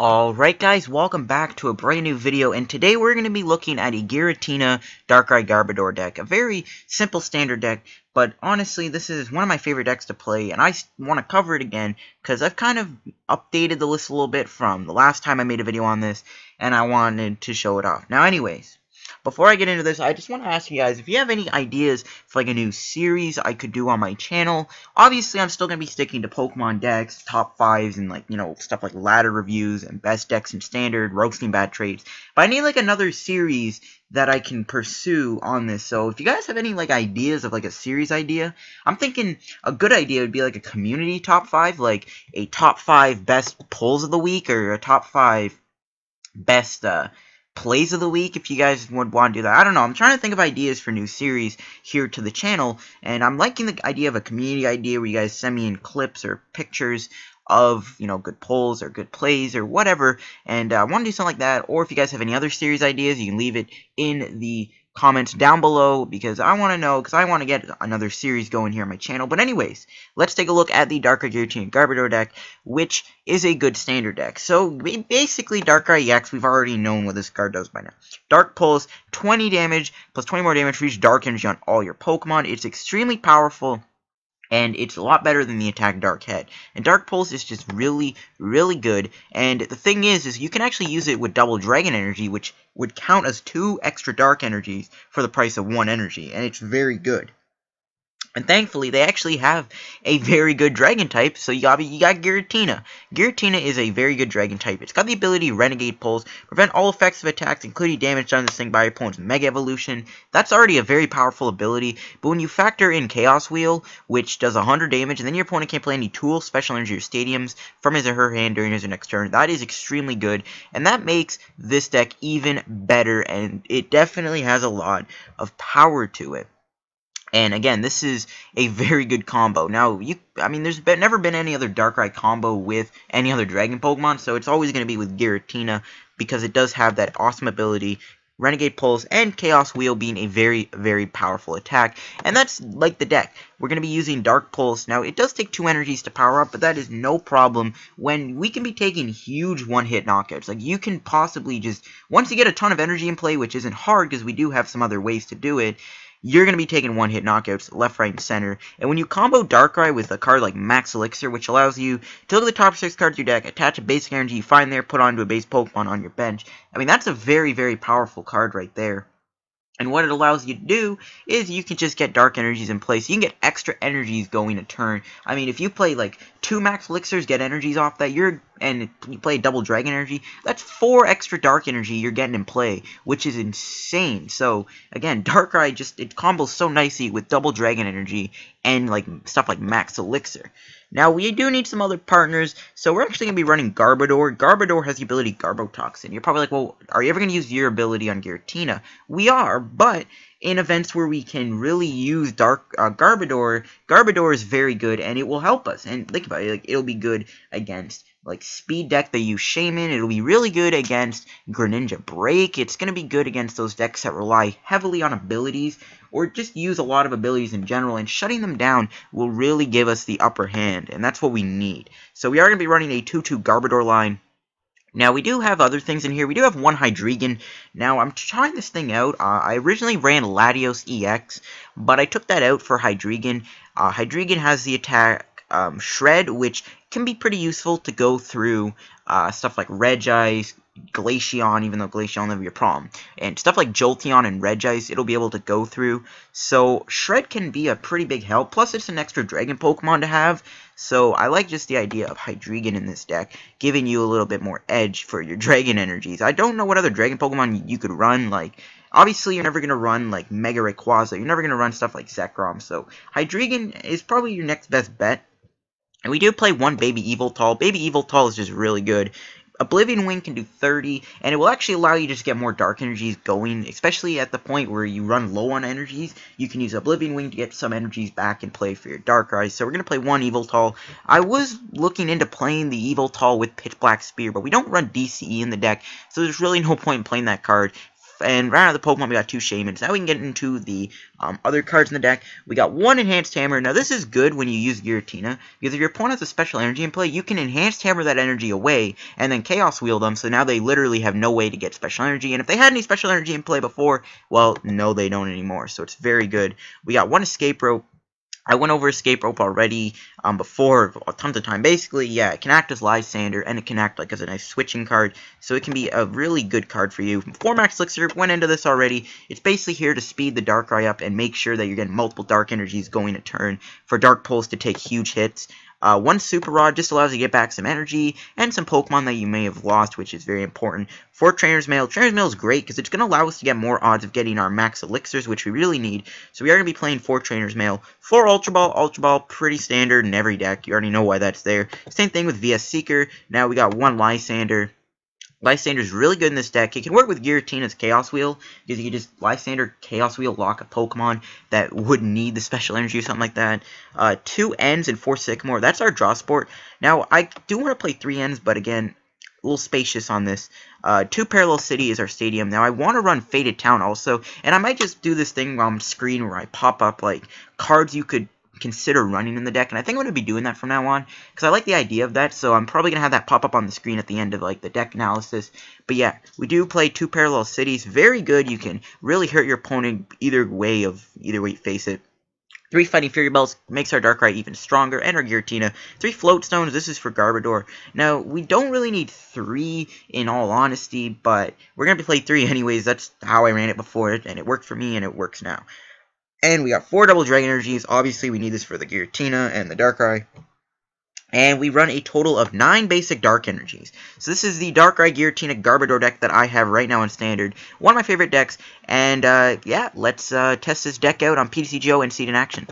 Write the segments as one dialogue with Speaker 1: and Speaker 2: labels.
Speaker 1: Alright guys, welcome back to a brand new video, and today we're going to be looking at a Giratina Darkrai Garbodor deck. A very simple standard deck, but honestly this is one of my favorite decks to play, and I want to cover it again because I've kind of updated the list a little bit from the last time I made a video on this, and I wanted to show it off. Now anyways, before I get into this, I just want to ask you guys if you have any ideas for like a new series I could do on my channel. Obviously, I'm still going to be sticking to Pokemon decks, top 5s, and like, you know, stuff like ladder reviews and best decks in standard, roasting bad trades. But I need like another series that I can pursue on this. So if you guys have any like ideas of like a series idea, I'm thinking a good idea would be like a community top 5, like a top 5 best pulls of the week or a top 5 best plays of the week, if you guys would want to do that. I don't know, I'm trying to think of ideas for new series here to the channel, and I'm liking the idea of a community idea where you guys send me in clips or pictures of, you know, good polls or good plays or whatever, and I want to do something like that. Or if you guys have any other series ideas, you can leave it in the comments down below, because I want to know, because I want to get another series going here on my channel. But anyways, let's take a look at the Darkrai Giratina Garbodor deck, which is a good standard deck. So basically Darkrai-EX, we've already known what this card does by now. Dark Pulse, 20 damage, plus 20 more damage for each dark energy on all your Pokemon. It's extremely powerful, and it's a lot better than the attack Dark Head. And Dark Pulse is just really, really good. And the thing is you can actually use it with double Dragon Energy, which would count as 2 extra Dark Energies for the price of 1 energy. And it's very good. And thankfully, they actually have a very good Dragon type, so you got Giratina. Giratina is a very good Dragon type. It's got the ability Renegade Pulse, prevent all effects of attacks, including damage done to this thing by your opponent's Mega Evolution. That's already a very powerful ability, but when you factor in Chaos Wheel, which does 100 damage, and then your opponent can't play any tools, special energy, or stadiums from his or her hand during his next turn, that is extremely good, and that makes this deck even better, and it definitely has a lot of power to it. And again, this is a very good combo. Now, there's never been any other Darkrai combo with any other Dragon Pokemon, so it's always going to be with Giratina, because it does have that awesome ability, Renegade Pulse, and Chaos Wheel being a very, very powerful attack. And that's like the deck. We're going to be using Dark Pulse. Now, it does take 2 energies to power up, but that is no problem when we can be taking huge one-hit knockouts. Like, you can possibly just, once you get a ton of energy in play, which isn't hard because we do have some other ways to do it, you're going to be taking one-hit knockouts left, right, and center. And when you combo Darkrai with a card like Max Elixir, which allows you to look at the top 6 cards of your deck, attach a basic energy you find there, put onto a base Pokemon on your bench, that's a very, very powerful card right there. And what it allows you to do is you can just get dark energies in place. You can get extra energies going a turn. If you play like 2 Max Elixirs, get energies off that, and you play double Dragon Energy, that's 4 extra dark energy you're getting in play, which is insane. So again, Darkrai it combos so nicely with double Dragon Energy and like stuff like Max Elixir. Now, we do need some other partners, so we're actually going to be running Garbodor. Garbodor has the ability Garbotoxin. You're probably like, well, are you ever going to use your ability on Giratina? We are, but in events where we can really use Garbodor, Garbodor is very good, and it will help us. And think about it, like, it'll be good against like speed deck that use Shaymin. It'll be really good against Greninja Break. It's going to be good against those decks that rely heavily on abilities, or just use a lot of abilities in general, and shutting them down will really give us the upper hand, and that's what we need. So we are going to be running a 2-2 Garbodor line. Now, we do have other things in here. We do have 1 Hydreigon. Now, I'm trying this thing out. I originally ran Latios EX, but I took that out for Hydreigon. Hydreigon has the attack Shred, which can be pretty useful to go through stuff like Regice, Glaceon, even though Glaceon will never be a problem, and stuff like Jolteon and Regice, it'll be able to go through. So Shred can be a pretty big help, plus it's an extra Dragon Pokemon to have, so I like just the idea of Hydreigon in this deck, giving you a little bit more edge for your Dragon energies. I don't know what other Dragon Pokemon you could run, like, obviously you're never going to run like Mega Rayquaza, you're never going to run stuff like Zekrom, so Hydreigon is probably your next best bet. And we do play 1 Baby Yveltal. Baby Yveltal is just really good. Oblivion Wing can do 30, and it will actually allow you to just get more dark energies going, especially at the point where you run low on energies. You can use Oblivion Wing to get some energies back and play for your Darkrai. So we're going to play 1 Yveltal. I was looking into playing the Yveltal with Pitch Black Spear, but we don't run DCE in the deck, so there's really no point in playing that card. and right out of the Pokemon, we got 2 Shaymins. Now we can get into the other cards in the deck. We got 1 Enhanced Hammer. Now this is good when you use Giratina, because if your opponent has a special energy in play, you can Enhanced Hammer that energy away, and then Chaos Wheel them, so now they literally have no way to get special energy, and if they had any special energy in play before, well, no, they don't anymore, so it's very good. We got 1 Escape Rope. I went over Escape Rope already before tons of time. Basically, yeah, it can act as Lysandre, and it can act like as a nice switching card, so it can be a really good card for you. 4 Max Elixir, went into this already. It's basically here to speed the Darkrai up and make sure that you're getting multiple Dark Energies going a turn for Dark Pulse to take huge hits. 1 Super Rod just allows you to get back some energy and some Pokemon that you may have lost, which is very important. 4 Trainers Mail. Trainers Mail is great because it's going to allow us to get more odds of getting our Max Elixirs, which we really need. So we are going to be playing 4 Trainers Mail. 4 Ultra Ball. Ultra Ball, pretty standard in every deck. You already know why that's there. Same thing with VS Seeker. Now we got 1 Lysandre. Lysandre is really good in this deck. It can work with Giratina's Chaos Wheel, because you can just Lysandre Chaos Wheel lock a Pokemon that would need the special energy or something like that. 2 Ns and 4 Sycamore. That's our draw sport. Now, I do want to play 3 Ns, but again, a little spacious on this. 2 Parallel City is our stadium. Now, I want to run Faded Town also, and I might just do this thing on screen where I pop up, like, cards you could consider running in the deck, and I think I'm going to be doing that from now on, because I like the idea of that, so I'm probably going to have that pop up on the screen at the end of, like, the deck analysis. But yeah, we do play 2 Parallel Cities, very good. You can really hurt your opponent either way you face it. 3 Fighting Fury Bells makes our Darkrai even stronger, and our Giratina. 3 Float Stones, this is for Garbodor. Now, we don't really need 3 in all honesty, but we're going to play 3 anyways. That's how I ran it before, and it worked for me, and it works now. And we got 4 Double Dragon Energies. Obviously, we need this for the Giratina and the Darkrai. And we run a total of 9 basic Dark Energies. So this is the Darkrai Giratina Garbodor deck that I have right now in Standard. One of my favorite decks. And, yeah, let's test this deck out on PTCGO and see it in action.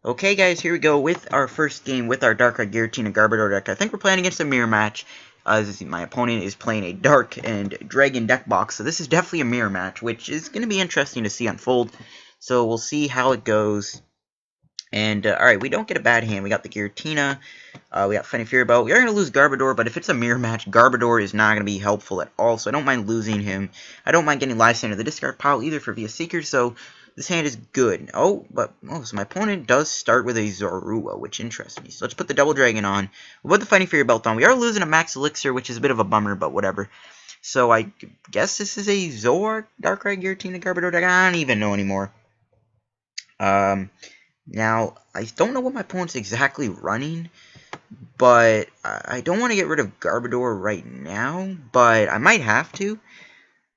Speaker 1: Okay, guys, here we go with our first game with our Darkrai Giratina Garbodor deck. I think we're playing against a mirror match. My opponent is playing a Dark and Dragon deck box. So this is definitely a mirror match, which is going to be interesting to see unfold. So we'll see how it goes. And, alright, we don't get a bad hand. We got the Giratina. We got Fighting Fury Belt. We are going to lose Garbodor, but if it's a mirror match, Garbodor is not going to be helpful at all. So I don't mind losing him. I don't mind getting Lysandre to the discard pile either for VS Seeker. So this hand is good. So my opponent does start with a Zorua, which interests me. So let's put the Double Dragon on. We'll put the Fighting Fury Belt on. We are losing a Max Elixir, which is a bit of a bummer, but whatever. So I guess this is a Zoroark Darkrai Giratina Garbodor deck. I don't even know anymore. Now, I don't know what my opponent's exactly running, but I don't want to get rid of Garbodor right now, but I might have to.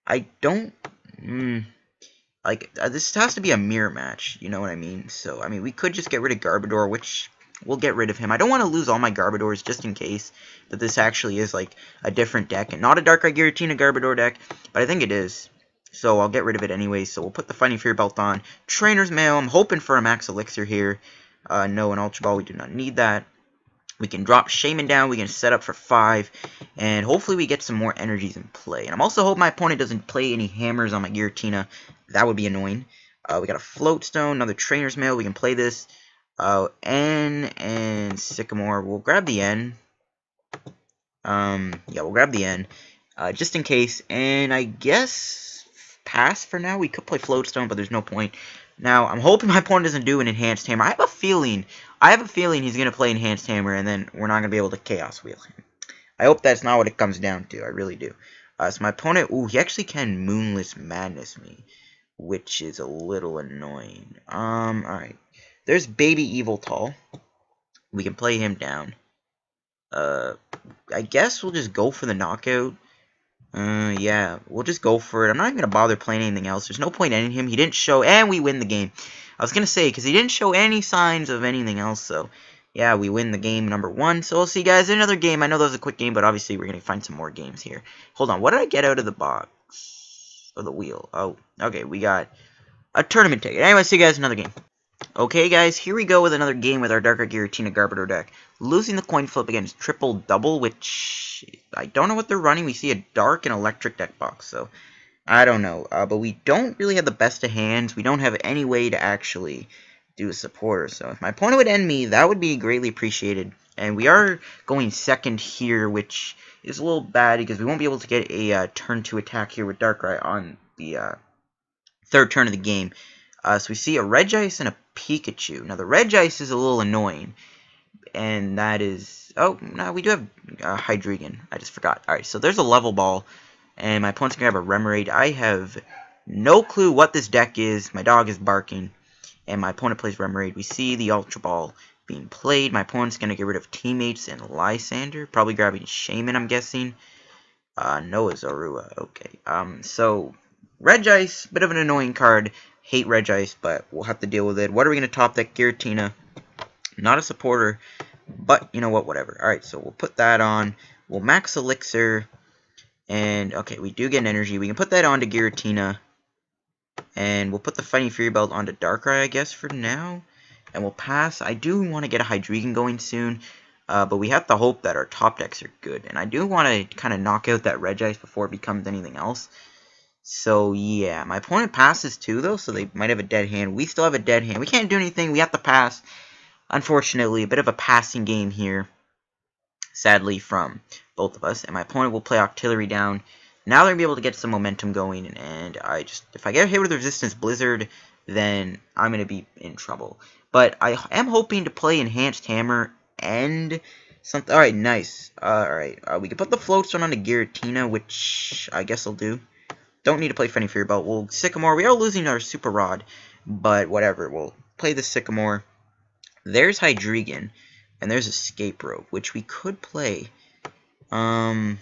Speaker 1: I don't, this has to be a mirror match, you know what I mean? So, I mean, we could just get rid of Garbodor, which we'll get rid of him. I don't want to lose all my Garbodors just in case that this actually is, like, a different deck, and not a Darkrai Giratina Garbodor deck, but I think it is. So I'll get rid of it anyway. So we'll put the Fighting Fury Belt on. Trainer's Mail. I'm hoping for a Max Elixir here. No, an Ultra Ball. We do not need that. We can drop Shaymin down. We can set up for 5. And hopefully we get some more energies in play. And I'm also hoping my opponent doesn't play any hammers on my Giratina. That would be annoying. We got a Float Stone. Another Trainer's Mail. We can play this. N and Sycamore. We'll grab the N. Yeah, we'll grab the N. Just in case. And I guess pass for now. We could play Float Stone, but there's no point. Now, I'm hoping my opponent doesn't do an Enhanced Hammer. I have a feeling he's going to play Enhanced Hammer, and then we're not going to be able to Chaos Wheel him. I hope that's not what it comes down to. I really do. So my opponent, he actually can Moonless Madness me, which is a little annoying. Alright. There's Baby Yveltal. We can play him down. I guess we'll just go for the knockout. Yeah, we'll just go for it. I'm not even going to bother playing anything else. There's no point ending him. He didn't show, and we win the game. I was going to say, because he didn't show any signs of anything else, so yeah, we win the game number 1. So we'll see you guys in another game. I know that was a quick game, but obviously we're going to find some more games here. Hold on, what did I get out of the box? Or the wheel? Oh, okay, we got a tournament ticket. Anyway, see you guys in another game. Okay, guys, here we go with another game with our Darkrai Giratina Garbodor deck. Losing the coin flip against Triple Double, which I don't know what they're running. We see a Dark and Electric deck box, so I don't know. But we don't really have the best of hands. We don't have any way to actually do a supporter. So if my opponent would end me, that would be greatly appreciated. And we are going second here, which is a little bad because we won't be able to get a turn 2 attack here with Darkrai on the third turn of the game. So we see a Regice and a Pikachu. Now the Regice is a little annoying, and that is... Oh, no, we do have Hydreigon. I just forgot. Alright, so there's a Level Ball, and my opponent's going to have a Remoraid. I have no clue what this deck is. My dog is barking, and my opponent plays Remoraid. We see the Ultra Ball being played. My opponent's going to get rid of Teammates and Lysandre. Probably grabbing Shaymin, I'm guessing. Noah Zorua. Okay. So, Regice, bit of an annoying card. Hate Regice, but we'll have to deal with it. What are we going to top deck? Giratina. Not a supporter, but you know what, whatever. Alright, so we'll put that on. We'll Max Elixir. And, okay, we do get an energy. We can put that onto Giratina. And we'll put the Fighting Fury Belt onto Darkrai, I guess, for now. And we'll pass. I do want to get a Hydreigon going soon. But we have to hope that our top decks are good. And I do want to kind of knock out that Regice before it becomes anything else. So, yeah. My opponent passes too, though, so they might have a dead hand. We still have a dead hand. We can't do anything. We have to pass. Unfortunately, a bit of a passing game here, sadly, from both of us. And my opponent will play Octillery down. Now they're going to be able to get some momentum going. And if I get hit with Resistance Blizzard, then I'm going to be in trouble. But I am hoping to play Enhanced Hammer and something. Alright, nice. Alright, we can put the Float Stone onto Giratina, which I guess I'll do. Don't need to play Fighting Fury Belt. We'll Sycamore. We are losing our Super Rod, but whatever. We'll play the Sycamore. There's Hydreigon, and there's Escape Rope, which we could play. Okay.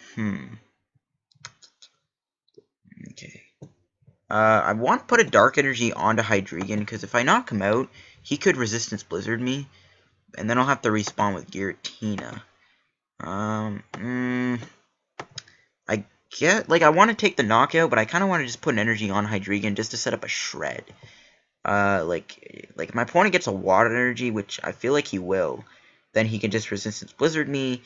Speaker 1: I want to put a Dark Energy onto Hydreigon, because if I knock him out, he could Resistance Blizzard me, and then I'll have to respawn with Giratina. I want to take the knockout, but I kind of want to just put an energy on Hydreigon just to set up a shred. Like my opponent gets a water energy, which I feel like he will, then he can just Resistance Blizzard me.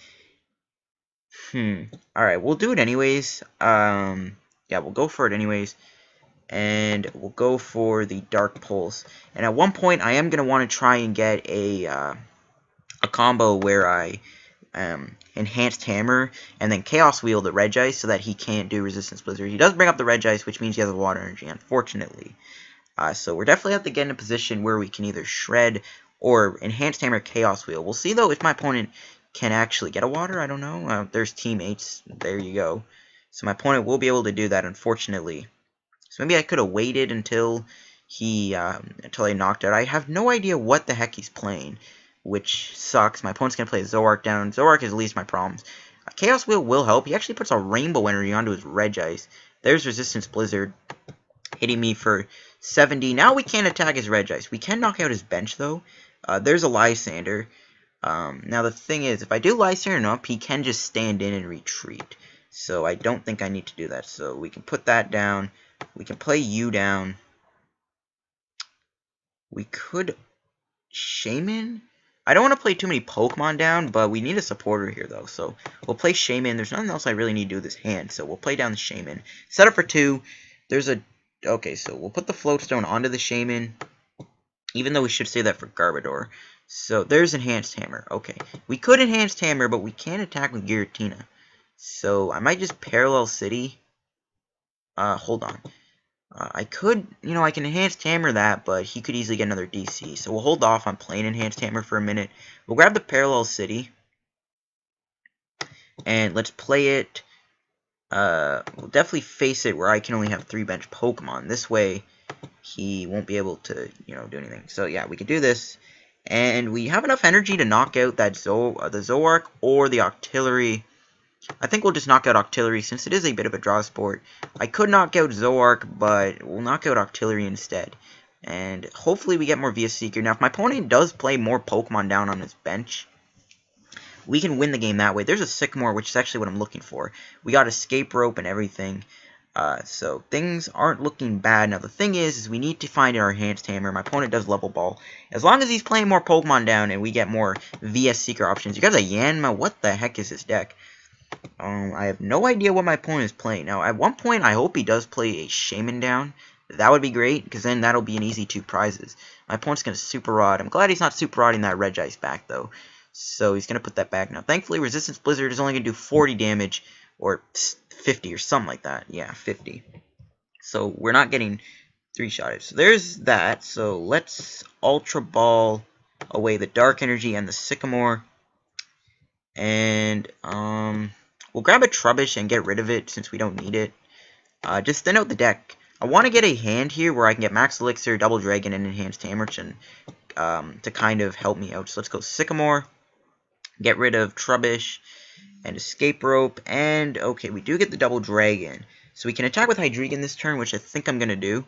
Speaker 1: Alright, we'll do it anyways. Yeah, we'll go for it anyways. And we'll go for the Dark Pulse. And at one point, I am going to want to try and get a combo where I Enhanced Hammer and then Chaos Wheel the Regice so that he can't do Resistance Blizzard. He does bring up the Regice, which means he has a water energy, unfortunately. So we're definitely have to get in a position where we can either Shred or Enhanced Hammer Chaos Wheel. We'll see, though, if my opponent can actually get a water. I don't know. There's Teammates. There you go. So my opponent will be able to do that, unfortunately. So maybe I could have waited until until I knocked out. I have no idea what the heck he's playing, which sucks. My opponent's going to play Zoroark down. Zoroark is the least of my problems. Chaos Wheel will help. He actually puts a Rainbow Energy onto his Regice. There's Resistance Blizzard hitting me for 70. Now we can't attack his Regice. We can knock out his bench, though. There's a Lysandre. Now the thing is, if I do Lysandre up, he can just stand in and retreat. So I don't think I need to do that. So we can put that down. We can play you down. We could Shaymin. I don't want to play too many Pokemon down, but we need a supporter here, though. So we'll play Shaymin. There's nothing else I really need to do with this hand, so we'll play down the Shaymin. Set up for 2. There's a... Okay, so we'll put the Float Stone onto the Shaymin, even though we should say that for Garbodor. So there's Enhanced Hammer. Okay, we could Enhanced Hammer, but we can't attack with Giratina. So I might just Parallel City. Hold on. I could, I can Enhanced Hammer that, but he could easily get another DC. So we'll hold off on playing Enhanced Hammer for a minute. We'll grab the Parallel City. And let's play it. We'll definitely face it where I can only have 3 bench Pokemon. This way, he won't be able to, do anything. So yeah, we can do this. And we have enough energy to knock out that the Zoroark or the Octillery. I think we'll just knock out Octillery since it is a bit of a draw sport. I could knock out Zoroark, but we'll knock out Octillery instead. And hopefully we get more via Seeker. Now, if my opponent does play more Pokemon down on his bench, we can win the game that way. There's a Sycamore, which is actually what I'm looking for. We got Escape Rope and everything. So things aren't looking bad. Now, the thing is we need to find our Enhanced Hammer. My opponent does Level Ball. As long as he's playing more Pokemon down and we get more VS Seeker options. You guys are Yanma? What the heck is this deck? I have no idea what my opponent is playing. Now, at one point, I hope he does play a Shaymin down. That would be great, because then that'll be an easy 2 prizes. My opponent's going to Super Rod. I'm glad he's not Super Rodding that Regice back, though. So he's going to put that back now. Thankfully, Resistance Blizzard is only going to do 40 damage, or 50 or something like that. Yeah, 50. So we're not getting 3-shotted. So there's that. So let's Ultra Ball away the Dark Energy and the Sycamore. And we'll grab a Trubbish and get rid of it since we don't need it. Just thin out the deck. I want to get a hand here where I can get Max Elixir, Double Dragon, and Enhanced Hammer to kind of help me out. So let's go Sycamore. Get rid of Trubbish and Escape Rope. And, okay, we do get the Double Dragon. So we can attack with Hydreigon this turn, which I think I'm going to do.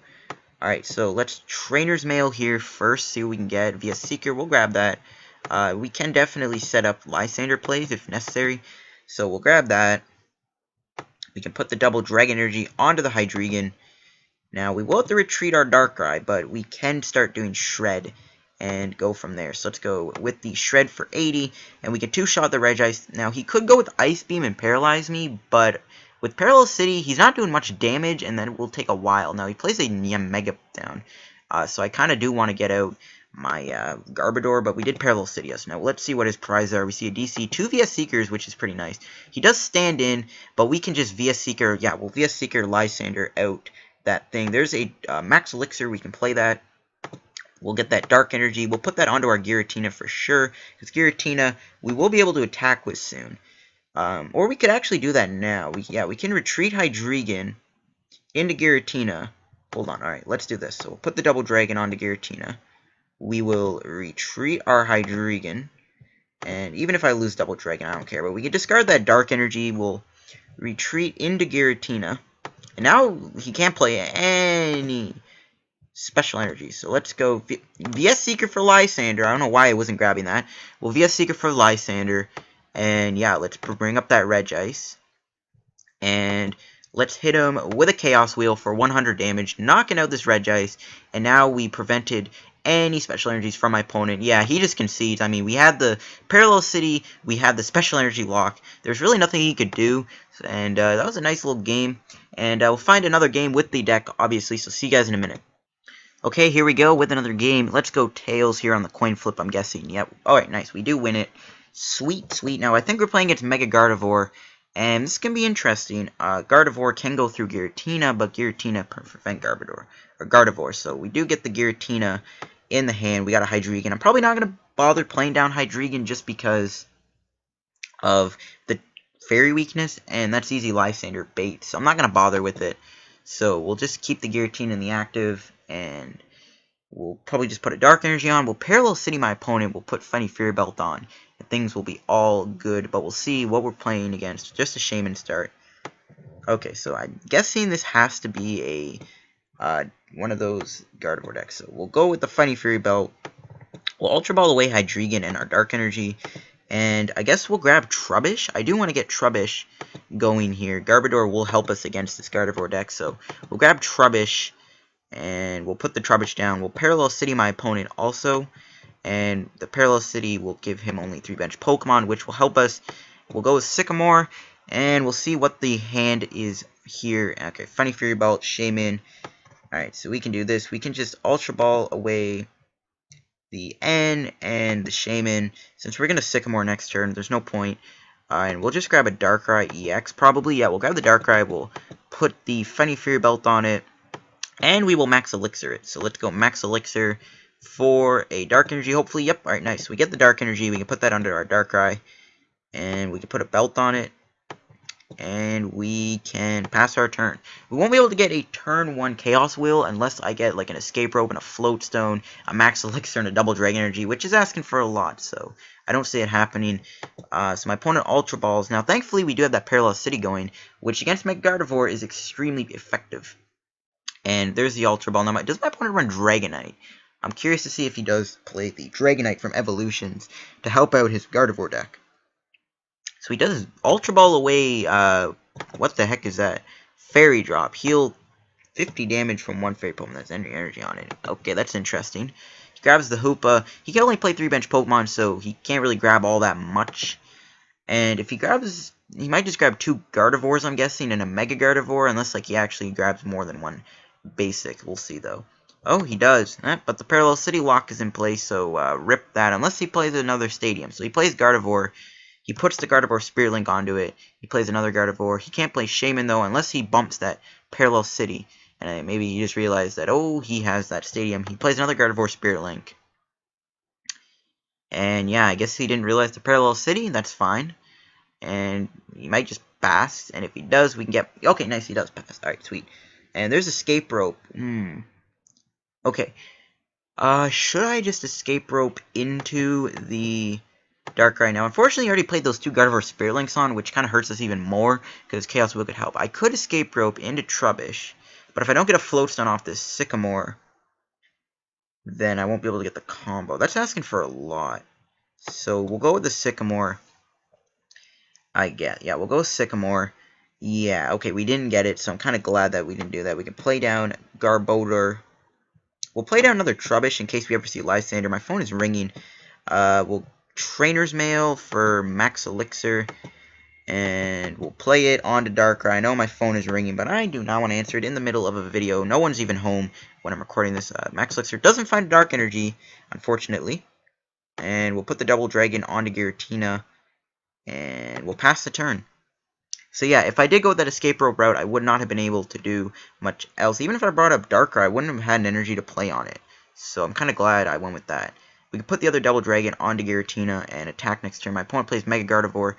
Speaker 1: Alright, so let's Trainers Mail here first, see what we can get via Seeker. We'll grab that. We can definitely set up Lysandre plays if necessary. So we'll grab that. We can put the Double Dragon Energy onto the Hydreigon. Now, we will have to retreat our Darkrai, but we can start doing Shred and go from there. So let's go with the Shred for 80, and we can 2-shot the Regice. Now, he could go with Ice Beam and paralyze me, but with Parallel City, he's not doing much damage, and then it will take a while. Now, he plays a Mega down, so I kind of do want to get out my Garbodor, but we did Parallel City us. Now, let's see what his prizes are. We see a DC, 2 VS Seekers, which is pretty nice. He does stand in, but we can just VS Seeker, yeah, we'll VS Seeker Lysandre out that thing. There's a Max Elixir, we can play that. We'll get that Dark Energy. We'll put that onto our Giratina for sure, because Giratina, we will be able to attack with soon. Or we could actually do that now. We can retreat Hydreigon into Giratina. Hold on, alright, let's do this. So we'll put the Double Dragon onto Giratina. We will retreat our Hydreigon. And even if I lose Double Dragon, I don't care. But we can discard that Dark Energy. We'll retreat into Giratina. And now he can't play any special energy. So let's go VS Seeker for Lysandre. I don't know why I wasn't grabbing that. We'll VS Seeker for Lysandre. And yeah, let's bring up that Regice. And let's hit him with a Chaos Wheel for 100 damage, knocking out this Regice. And now we prevented any special energies from my opponent. Yeah, he just concedes. I mean, we had the Parallel City, we had the special energy lock. There's really nothing he could do. And that was a nice little game. And we'll find another game with the deck, obviously. So see you guys in a minute. Okay, here we go with another game. Let's go tails here on the coin flip, I'm guessing. Yep. Alright, nice. We do win it. Sweet, sweet. Now, I think we're playing against Mega Gardevoir, and this can be interesting. Gardevoir can go through Giratina, but Giratina prevent Gardevoir. So we do get the Giratina in the hand. We got a Hydreigon. I'm probably not going to bother playing down Hydreigon just because of the Fairy weakness, and that's easy Lysandre bait, so I'm not going to bother with it. So we'll just keep the Giratina in the active, and we'll probably just put a Dark Energy on. We'll Parallel City my opponent. We'll put Funny Fury Belt on. And things will be all good, but we'll see what we're playing against. Just a Shaymin start. Okay, so I'm guessing this has to be a one of those Gardevoir decks. So we'll go with the Funny Fury Belt. We'll Ultra Ball away Hydreigon and our Dark Energy. And I guess we'll grab Trubbish. I do want to get Trubbish going here. Garbodor will help us against this Gardevoir deck. So we'll grab Trubbish. And we'll put the Trubbish down. We'll Parallel City my opponent also. And the Parallel City will give him only 3 bench Pokemon, which will help us. We'll go with Sycamore. And we'll see what the hand is here. Okay, Funny Fury Belt, Shaymin. Alright, so we can do this. We can just Ultra Ball away the N and the Shaymin. Since we're going to Sycamore next turn, there's no point. And we'll just grab a Darkrai-EX probably. Yeah, we'll grab the Darkrai. We'll put the Funny Fury Belt on it. And we will Max Elixir it. So let's go Max Elixir for a Dark Energy, hopefully. Yep, alright, nice. We get the Dark Energy. We can put that under our Darkrai. And we can put a belt on it. And we can pass our turn. We won't be able to get a turn 1 Chaos Wheel unless I get like an Escape Rope and a Float Stone, a Max Elixir, and a Double Dragon Energy, which is asking for a lot, so I don't see it happening. So my opponent Ultra Balls. Now, thankfully, we do have that Parallel City going, which against Mega Gardevoir is extremely effective. And there's the Ultra Ball. Now, does my opponent run Dragonite? I'm curious to see if he does play the Dragonite from Evolutions to help out his Gardevoir deck. So he does Ultra Ball away, what the heck is that? Fairy Drop. Heal 50 damage from 1 Fairy Pokemon that's energy on it. Okay, that's interesting. He grabs the Hoopa. He can only play 3 bench Pokemon, so he can't really grab all that much. And if he grabs, he might just grab 2 Gardevoirs, I'm guessing, and a Mega Gardevoir, unless like he actually grabs more than 1 basic. We'll see, though. Oh, he does. But the Parallel City lock is in place, so rip that. Unless he plays another stadium. So he plays Gardevoir. He puts the Gardevoir Spirit Link onto it. He plays another Gardevoir. He can't play Shaymin, though, unless he bumps that Parallel City. And maybe he just realized that, oh, he has that stadium. He plays another Gardevoir Spirit Link. And yeah, I guess he didn't realize the Parallel City. That's fine. And he might just pass. And if he does, we can get... Okay, nice, he does pass. Alright, sweet. And there's Escape Rope. Okay. Should I just Escape Rope into the Darkrai now? Unfortunately, I already played those two Gardevoir Spirit Links on, which kind of hurts us even more, because Chaos Wheel could help. I could Escape Rope into Trubbish, but if I don't get a Float Stone off this Sycamore, then I won't be able to get the combo. That's asking for a lot. So we'll go with the Sycamore. Yeah, we'll go with Sycamore. Yeah, okay, we didn't get it, so I'm kind of glad that we didn't do that. We can play down Garbodor. We'll play down another Trubbish in case we ever see Lysandre. My phone is ringing. We'll Trainers Mail for Max Elixir. And we'll play it onto Darkrai. I know my phone is ringing, but I do not want to answer it in the middle of a video. No one's even home when I'm recording this. Max Elixir doesn't find Dark Energy, unfortunately. And we'll put the Double Dragon onto Giratina. And we'll pass the turn. So yeah, if I did go with that Escape Rope route, I would not have been able to do much else. Even if I brought up Darkrai, I wouldn't have had an energy to play on it. So I'm kind of glad I went with that. We can put the other Double Dragon onto Giratina and attack next turn. My opponent plays Mega Gardevoir,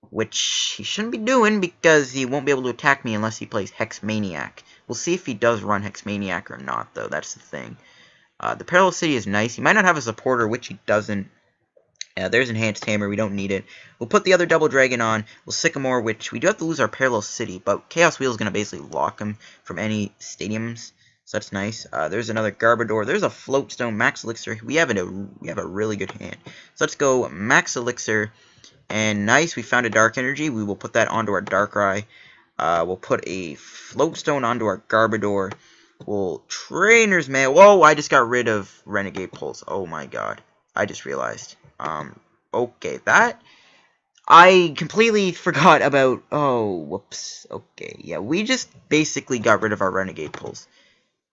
Speaker 1: which he shouldn't be doing because he won't be able to attack me unless he plays Hex Maniac. We'll see if he does run Hex Maniac or not, though. That's the thing. The Parallel City is nice. He might not have a supporter, which he doesn't. There's Enhanced Hammer. We don't need it. We'll put the other Double Dragon on. We'll Sycamore, which we do have to lose our Parallel City, but Chaos Wheel is going to basically lock him from any stadiums. So that's nice. There's another Garbodor. There's a Float Stone, Max Elixir. We have a really good hand. So let's go Max Elixir. And nice, we found a Dark Energy. We will put that onto our Darkrai. We'll put a Float Stone onto our Garbodor. We'll Trainers Mail. Whoa, I just got rid of Renegade Pulse. Oh my god. I just realized. Okay, that... I completely forgot about... Oh, whoops. Okay, yeah, we just basically got rid of our Renegade Pulse.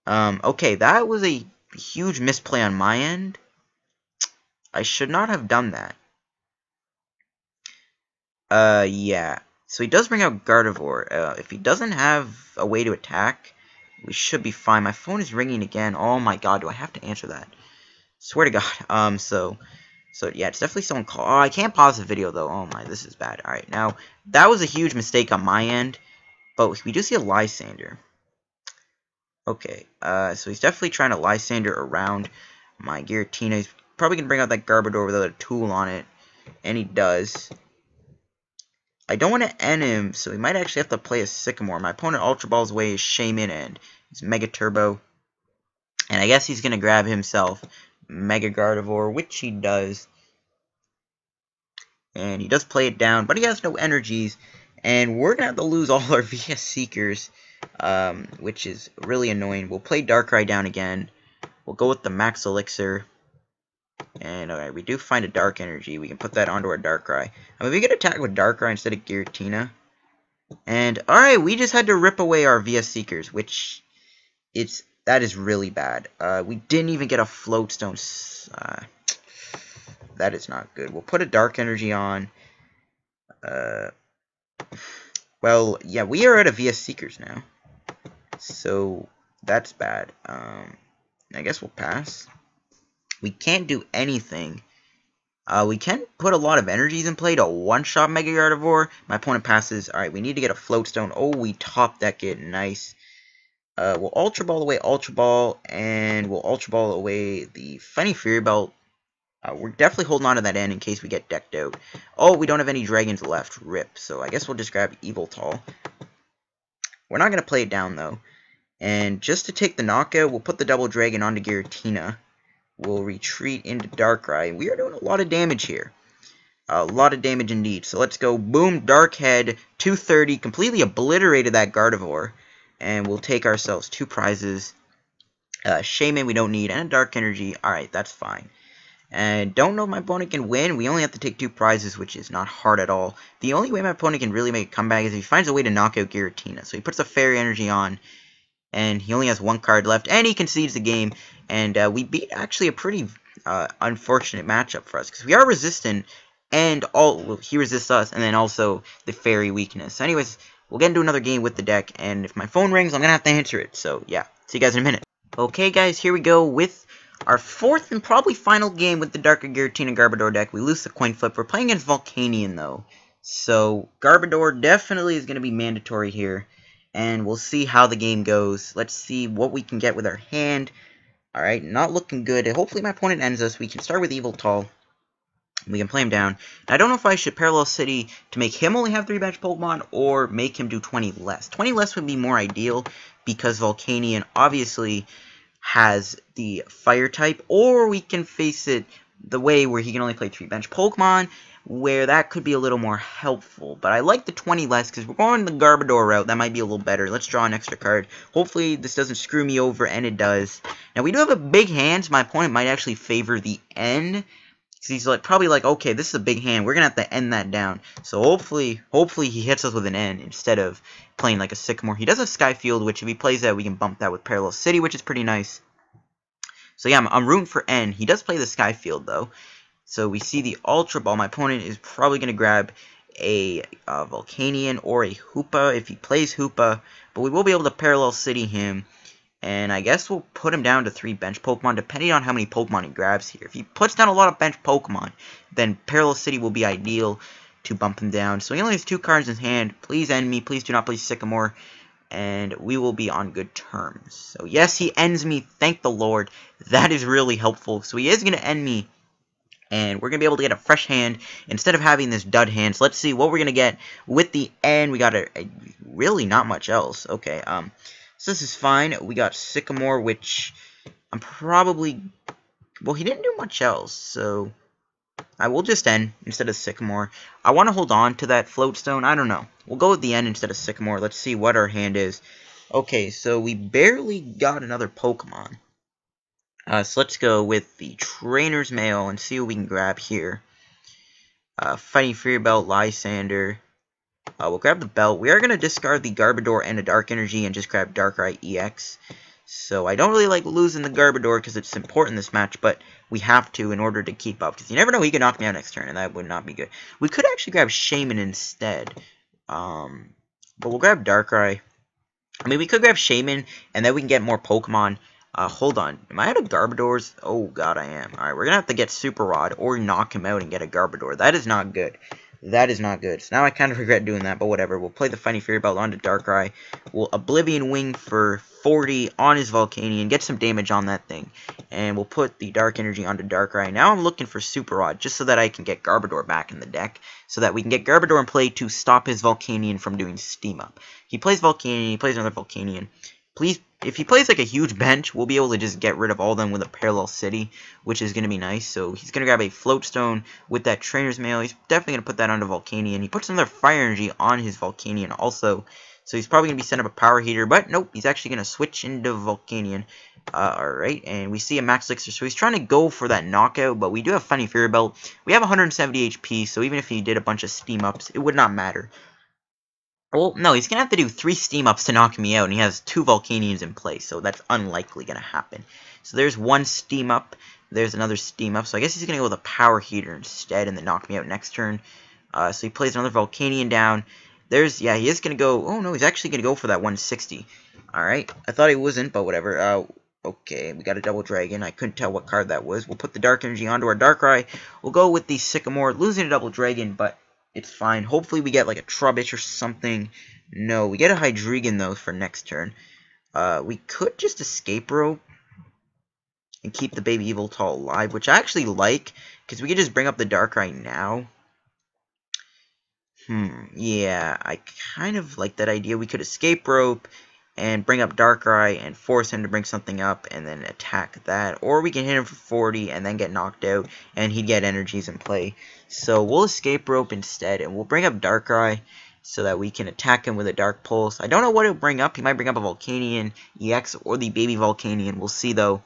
Speaker 1: Okay, that was a huge misplay on my end. I should not have done that. Yeah. So he does bring out Gardevoir. If he doesn't have a way to attack, we should be fine. My phone is ringing again. Oh my god, do I have to answer that? Swear to god. So yeah, it's definitely someone call. Oh, I can't pause the video though. Oh my, this is bad. Alright, now, that was a huge mistake on my end. But we do see a Lysandre. Okay, so he's definitely trying to Lysandre around my Giratina. He's probably going to bring out that Garbodor without a tool on it. And he does. I don't want to end him, so he might actually have to play a Sycamore. My opponent Ultra Ball's away is Shaymin and he's Mega Turbo. And I guess he's going to grab himself Mega Gardevoir, which he does. And he does play it down, but he has no energies. And we're going to have to lose all our VS Seekers, which is really annoying. We'll play Darkrai down again. We'll go with the Max Elixir. And alright, we do find a Dark Energy. We can put that onto our Darkrai. I mean, we could attack with Darkrai instead of Giratina. And alright, we just had to rip away our VS Seekers, which that is really bad. We didn't even get a Float Stone. That is not good. We'll put a Dark Energy on. Well, yeah, we are out of VS Seekers now. So, that's bad. I guess we'll pass. We can't do anything. We can put a lot of energies in play to one-shot Mega Gardevoir. My opponent passes. Alright, we need to get a Float Stone. Oh, we top deck it. Nice. We'll Ultra Ball away Ultra Ball, and we'll Ultra Ball away the Funny Fury Belt. We're definitely holding on to that end in case we get decked out. Oh, we don't have any dragons left. Rip. So I guess we'll just grab Yveltal. We're not going to play it down, though. And just to take the knockout, we'll put the Double Dragon onto Giratina. We'll retreat into Darkrai. We are doing a lot of damage here. A lot of damage indeed. So let's go. Boom, Dark Head, 230. Completely obliterated that Gardevoir. And we'll take ourselves 2 prizes. Shaymin we don't need. And a Dark Energy. Alright, that's fine. And don't know if my opponent can win. We only have to take 2 prizes, which is not hard at all. The only way my opponent can really make a comeback is if he finds a way to knock out Giratina. So he puts a Fairy Energy on. and he only has one card left, and he concedes the game, and we beat actually a pretty unfortunate matchup for us, because we are resistant, and he resists us, and then also the fairy weakness. Anyways, we'll get into another game with the deck, and if my phone rings, I'm gonna have to answer it, so yeah, see you guys in a minute. Okay guys, here we go with our fourth and probably final game with the Darkrai Giratina Garbodor deck. We lose the coin flip. We're playing against Volcanion though, so Garbodor definitely is going to be mandatory here, and we'll see how the game goes. Let's see what we can get with our hand. Alright, not looking good. Hopefully my opponent ends us. We can start with Yveltal. We can play him down. And I don't know if I should Parallel City to make him only have 3 bench Pokemon, or make him do 20 less. 20 less would be more ideal, because Volcanion obviously has the fire type, or we can face it the way where he can only play 3 bench Pokemon, where that could be a little more helpful. But I like the 20 less, because we're going the Garbodor route. That might be a little better. Let's draw an extra card. Hopefully this doesn't screw me over, and it does. Now we do have a big hand, so my opponent might actually favor the N. He's probably like, okay, this is a big hand. We're going to have to end that down. So hopefully he hits us with an N instead of playing like a Sycamore. He does have Skyfield, which if he plays that, we can bump that with Parallel City, which is pretty nice. So yeah, I'm rooting for N. He does play the Skyfield, though. So we see the Ultra Ball. My opponent is probably going to grab a Volcanion or a Hoopa if he plays Hoopa. But we will be able to Parallel City him. And I guess we'll put him down to 3 bench Pokemon, depending on how many Pokemon he grabs here. If he puts down a lot of bench Pokemon, then Parallel City will be ideal to bump him down. So he only has 2 cards in his hand. Please end me. Please do not play Sycamore. And we will be on good terms. So yes, he ends me. Thank the Lord. That is really helpful. So he is going to end me. And we're going to be able to get a fresh hand instead of having this dud hand. So let's see what we're going to get with the end. We got a really not much else. Okay, so this is fine. We got Sycamore, which I'm probably... Well, he didn't do much else, so I will just end instead of Sycamore. I want to hold on to that Float Stone. I don't know. We'll go with the end instead of Sycamore. Let's see what our hand is. Okay, so we barely got another Pokemon. So let's go with the Trainers Mail and see what we can grab here. Fighting Fury Belt, Lysandre. We'll grab the belt. We are going to discard the Garbodor and a Dark Energy and just grab Darkrai-EX. So I don't really like losing the Garbodor because it's important in this match, but we have to in order to keep up. Because you never know, he could knock me out next turn, and that would not be good. We could actually grab Shaymin instead. But we'll grab Darkrai. I mean, we could grab Shaymin, and then we can get more Pokemon. Hold on. Am I out of Garbodors? Oh, God, I am. Alright, we're going to have to get Super Rod or knock him out and get a Garbodor. That is not good. That is not good. So now I kind of regret doing that, but whatever. We'll play the Fighting Fury Belt onto Darkrai. We'll Oblivion Wing for 40 on his Volcanion. Get some damage on that thing. And we'll put the Dark Energy onto Darkrai. Now I'm looking for Super Rod, just so that I can get Garbodor back in the deck. So that we can get Garbodor in play to stop his Volcanion from doing Steam Up. He plays Volcanion, he plays another Volcanion. Please, if he plays like a huge bench, we'll be able to just get rid of all of them with a Parallel City, which is going to be nice. So he's going to grab a Float Stone with that Trainer's Mail. He's definitely going to put that onto Volcanion. He puts another Fire Energy on his Volcanion also. So he's probably going to be setting up a Power Heater, but nope, he's actually going to switch into Volcanion. Alright, and we see a Max Elixir, so he's trying to go for that knockout, but we do have Fighting Fury Belt. We have 170 HP, so even if he did a bunch of Steam Ups, it would not matter. Well, no, he's going to have to do 3 Steam Ups to knock me out, and he has 2 Volcanions in place, so that's unlikely going to happen. So there's 1 Steam Up, there's another Steam Up, so I guess he's going to go with a Power Heater instead, and then knock me out next turn. So he plays another Volcanion down. Yeah, he is going to go, oh no, he's actually going to go for that 160. Alright, I thought he wasn't, but whatever. Okay, we got a Double Dragon. I couldn't tell what card that was. We'll put the Dark Energy onto our Darkrai. We'll go with the Sycamore, losing a Double Dragon, but it's fine. Hopefully we get like a Trubbish or something. No, we get a Hydreigon though for next turn. We could just Escape Rope and keep the baby Yveltal alive, which I actually like, because we could just bring up the Darkrai now. Yeah, I kind of like that idea. We could Escape Rope and bring up Darkrai and force him to bring something up and then attack that. Or we can hit him for 40 and then get knocked out and he'd get energies in play. So we'll Escape Rope instead and we'll bring up Darkrai so that we can attack him with a Dark Pulse. I don't know what he'll bring up. He might bring up a Volcanion EX or the baby Volcanion. We'll see though.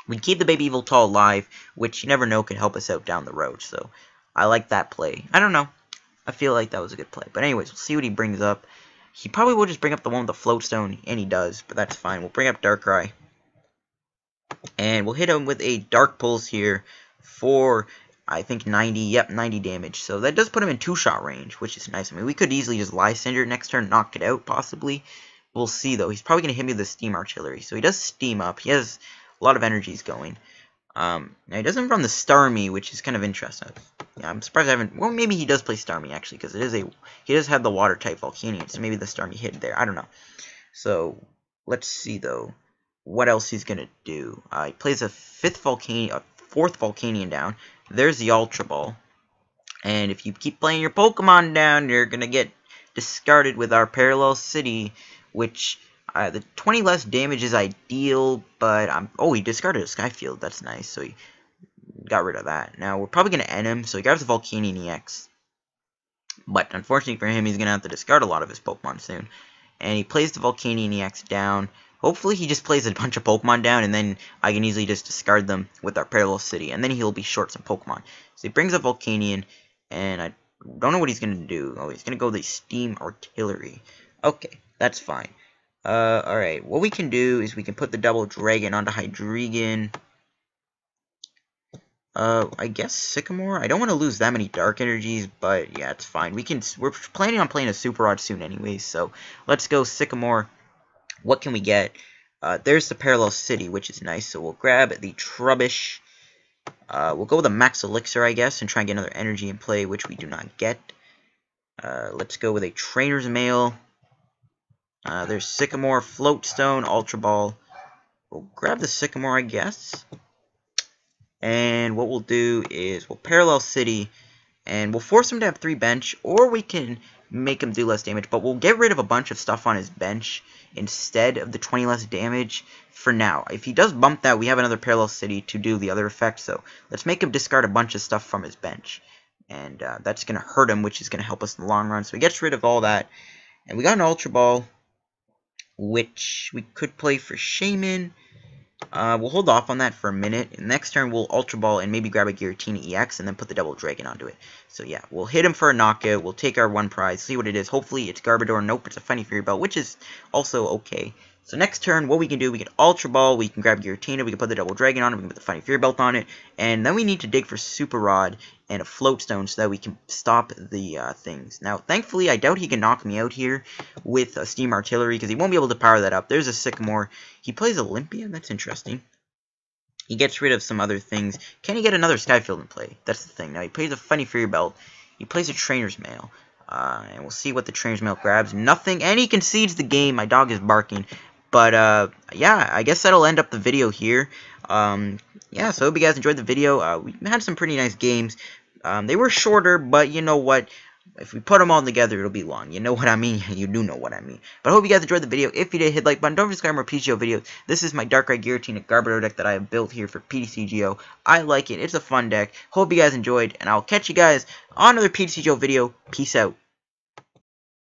Speaker 1: We keep the baby Yveltal alive, which you never know could help us out down the road. So I like that play. I don't know. I feel like that was a good play. But anyways, we'll see what he brings up. He probably will just bring up the one with the Float Stone, and he does, but that's fine. We'll bring up Darkrai. And we'll hit him with a Dark Pulse here for, I think, 90. Yep, 90 damage. So that does put him in 2-shot range, which is nice. I mean, we could easily just Lysandre next turn, knock it out, possibly. We'll see, though. He's probably going to hit me with the Steam Artillery. So he does Steam Up. He has a lot of energies going. Now, he doesn't run the Starmie, which is kind of interesting. Yeah, I'm surprised I haven't... Well, maybe he does play Starmie, actually, because he does have the Water-type Volcanion, so maybe the Starmie hit there. I don't know. So, let's see, though, what else he's going to do. He plays a 4th Volcanion down. There's the Ultra Ball. And if you keep playing your Pokemon down, you're going to get discarded with our Parallel City, which... the 20 less damage is ideal, but oh, he discarded a Skyfield. That's nice, so he got rid of that. Now, we're probably going to end him, so he grabs the Volcanion-EX. But, unfortunately for him, he's going to have to discard a lot of his Pokemon soon. And he plays the Volcanion-EX down. Hopefully, he just plays a bunch of Pokemon down, and then I can easily just discard them with our Parallel City. And then he'll be short some Pokemon. So he brings up Volcanion, and I don't know what he's going to do. Oh, he's going to go the Steam Artillery. Okay, that's fine. Alright, what we can do is we can put the Double Dragon onto Hydreigon. I guess Sycamore? I don't want to lose that many Dark Energies, but yeah, it's fine. We're planning on playing a Super Rod soon anyways, so let's go Sycamore. What can we get? There's the Parallel City, which is nice, so we'll grab the Trubbish. We'll go with a Max Elixir, I guess, and try and get another energy in play, which we do not get. Let's go with a Trainers Mail. There's Sycamore, Float Stone, Ultra Ball. We'll grab the Sycamore, I guess. And what we'll do is we'll Parallel City, and we'll force him to have 3 bench, or we can make him do less damage, but we'll get rid of a bunch of stuff on his bench instead of the 20 less damage for now. If he does bump that, we have another Parallel City to do the other effect, so let's make him discard a bunch of stuff from his bench. And that's going to hurt him, which is going to help us in the long run, so he gets rid of all that. And we got an Ultra Ball, which we could play for Shaymin. We'll hold off on that for a minute. Next turn, we'll Ultra Ball and maybe grab a Giratina-EX and then put the Double Dragon onto it. So yeah, we'll hit him for a knockout. We'll take our 1 prize, see what it is. Hopefully, it's Garbodor. Nope, it's a Funny Fury Belt, which is also okay. So next turn, what we can do, we can Ultra Ball, we can grab Giratina, we can put the Double Dragon on it, we can put the Funny Fury Belt on it, and then we need to dig for Super Rod and a Float Stone so that we can stop the things. Now, thankfully, I doubt he can knock me out here with a Steam Artillery because he won't be able to power that up. There's a Sycamore. He plays Olympia. That's interesting. He gets rid of some other things. Can he get another Skyfield in play? That's the thing. Now, he plays a Funny Fury Belt. He plays a Trainer's Mail. And we'll see what the Trainer's Mail grabs. Nothing. And he concedes the game. My dog is barking. But, yeah, I guess that'll end up the video here. Yeah, so I hope you guys enjoyed the video. We had some pretty nice games. They were shorter, but you know what? If we put them all together, it'll be long. You know what I mean? You do know what I mean. But I hope you guys enjoyed the video. If you did, hit the like button. Don't forget to subscribe for more PTCGO videos. This is my Darkrai Giratina Garbodor deck that I have built here for PTCGO. I like it. It's a fun deck. Hope you guys enjoyed, and I'll catch you guys on another PTCGO video. Peace out.